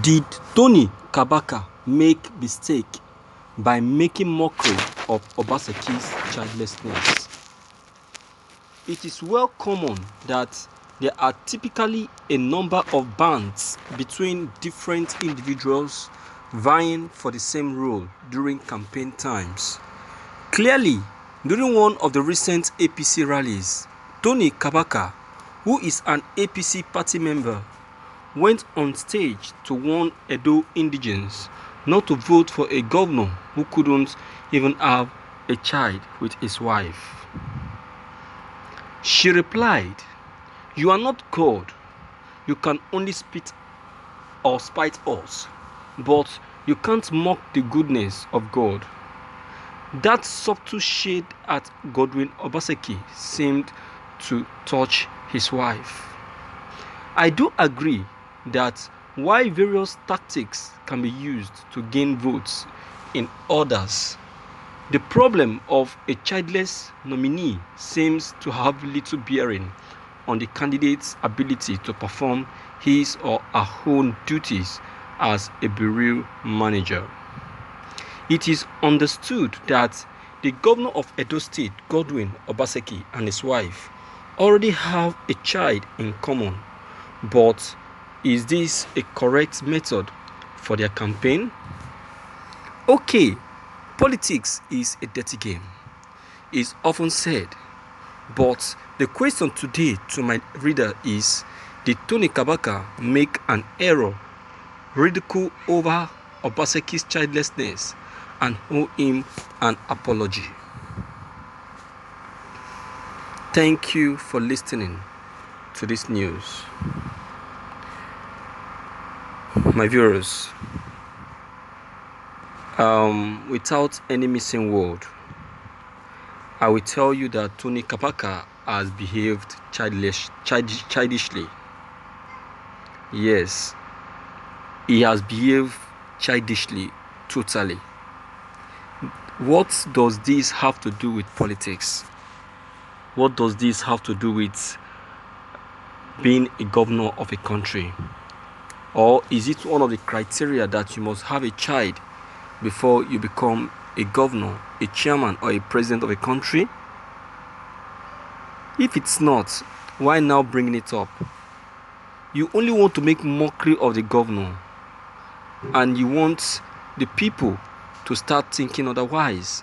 Did Toni Kabaka make mistake by making mockery of Obasekis' childlessness? It is well common that there are typically a number of bands between different individuals vying for the same role during campaign times. Clearly, during one of the recent APC rallies, Toni Kabaka, who is an APC party member, went on stage to warn Edo indigents not to vote for a governor who couldn't even have a child with his wife. She replied, "You are not God. You can only spit or spite us, but you can't mock the goodness of God." That subtle shade at Godwin Obaseki seemed to touch his wife. I do agree that while various tactics can be used to gain votes in others, the problem of a childless nominee seems to have little bearing on the candidate's ability to perform his or her own duties as a bureau manager. It is understood that the governor of Edo State, Godwin Obaseki, and his wife already have a child in common, but is this a correct method for their campaign? Okay, politics is a dirty game, is often said, but the question today to my reader is, did Toni Kabaka make an error, ridicule over Obaseki's childlessness, and owe him an apology? Thank you for listening to this news. My viewers, without any missing word, I will tell you that Toni Kabaka has behaved childishly. Yes, he has behaved childishly, totally. What does this have to do with politics? What does this have to do with being a governor of a country? Or is it one of the criteria that you must have a child before you become a governor, a chairman, or a president of a country? If it's not, why now bringing it up? You only want to make mockery of the governor, and you want the people to start thinking otherwise.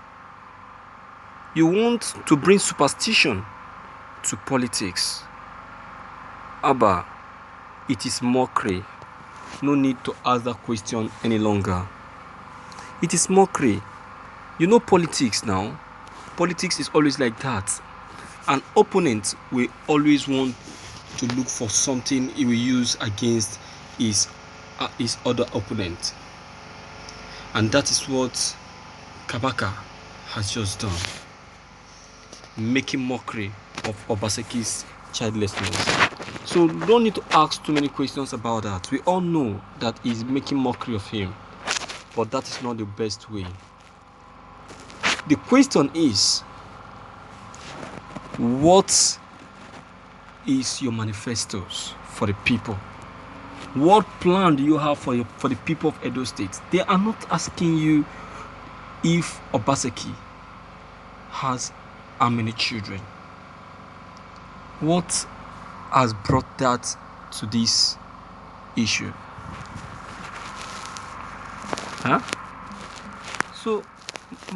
You want to bring superstition to politics. Abba, it is mockery. No need to ask that question any longer. It is mockery. You know politics now. Politics is always like that. An opponent will always want to look for something he will use against his other opponent. And that is what Kabaka has just done. Making mockery of Obaseki's childlessness. So don't need to ask too many questions about that. We all know that he's making mockery of him, but that is not the best way. The question is, what is your manifestos for the people? What plan do you have for the people of Edo State? They are not asking you if Obaseki has how many children. What has brought that to this issue? So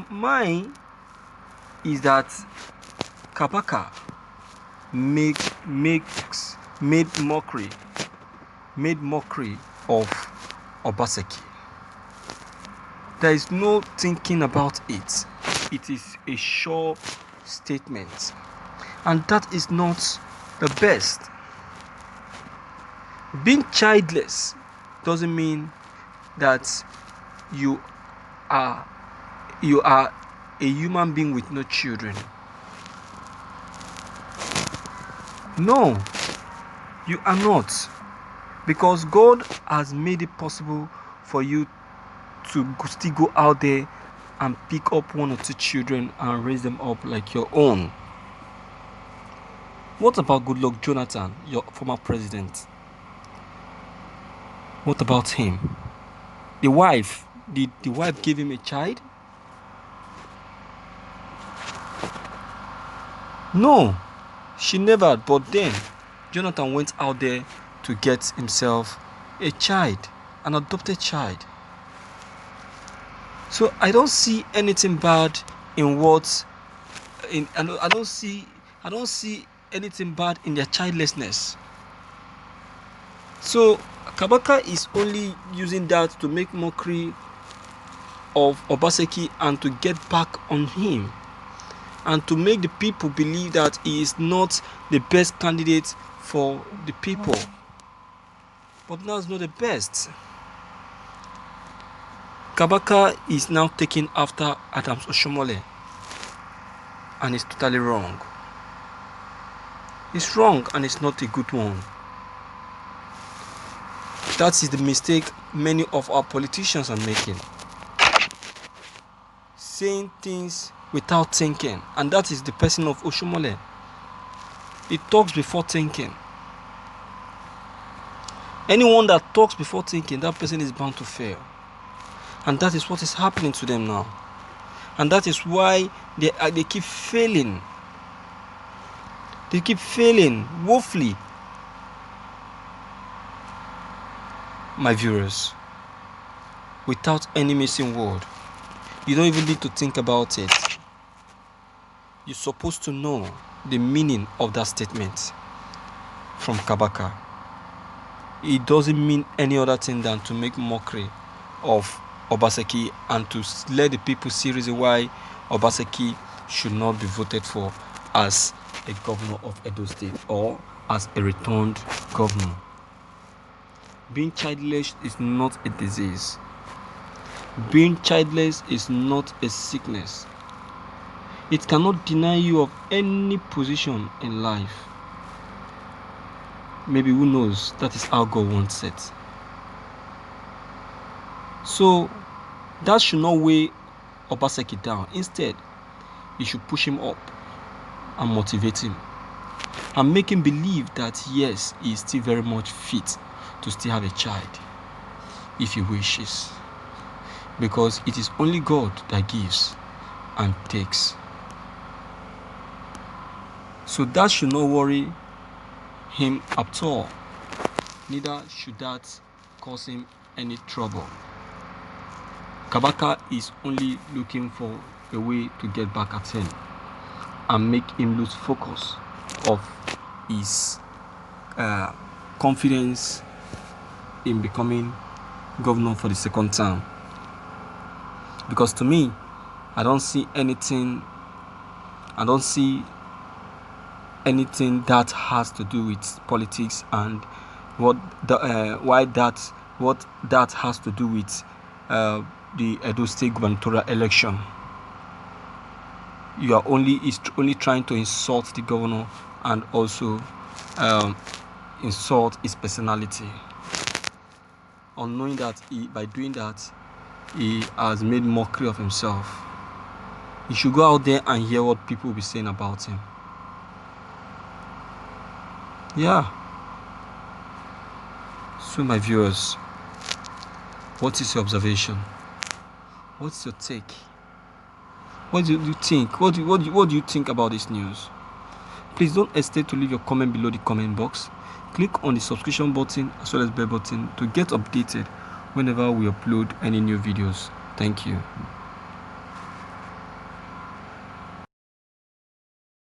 mine is that Kabaka made mockery of Obaseki. There is no thinking about it. It is a sure statement, and that is not the best. Being childless doesn't mean that you are a human being with no children. No, you are not, because God has made it possible for you to still go out there and pick up one or two children and raise them up like your own. What about Goodluck Jonathan, your former president? What about him? The wife, did the wife give him a child? No, she never. But then Jonathan went out there to get himself a child, an adopted child. So I don't see anything bad in I don't see anything bad in their childlessness. So Kabaka is only using that to make mockery of Obaseki and to get back on him, and to make the people believe that he is not the best candidate for the people. But now it's not the best. Kabaka is now taking after Adams Oshomole, and it's totally wrong. It's wrong, and it's not a good one. That is the mistake many of our politicians are making. Saying things without thinking, and that is the person of Oshomole. He talks before thinking. Anyone that talks before thinking, that person is bound to fail. And that is what is happening to them now. And that is why they keep failing. They keep failing woefully. My viewers, without any missing word, you don't even need to think about it. You're supposed to know the meaning of that statement from Kabaka. It doesn't mean any other thing than to make mockery of Obaseki and to let the people see reason why Obaseki should not be voted for as a governor of Edo State or as a returned governor. Being childless is not a disease. Being childless is not a sickness. It cannot deny you of any position in life. Maybe, who knows, that is how God wants it. So that should not weigh Obaseki down. Instead, you should push him up and motivate him and make him believe that yes, he is still very much fit to still have a child if he wishes, because it is only God that gives and takes. So that should not worry him at all. Neither should that cause him any trouble. Kabaka is only looking for a way to get back at him and make him lose focus of his confidence in becoming governor for the second term. Because to me, I don't see anything that has to do with politics and what that has to do with the Edo State gubernatorial election. You are only trying to insult the governor and also insult his personality, unknowing that by doing that he has made mockery of himself. He should go out there and hear what people will be saying about him. Yeah. So my viewers, what is your observation? What's your take? What do you think? What do you think about this news? Please don't hesitate to leave your comment below the comment box. Click on the subscription button as well as bell button to get updated whenever we upload any new videos. Thank you.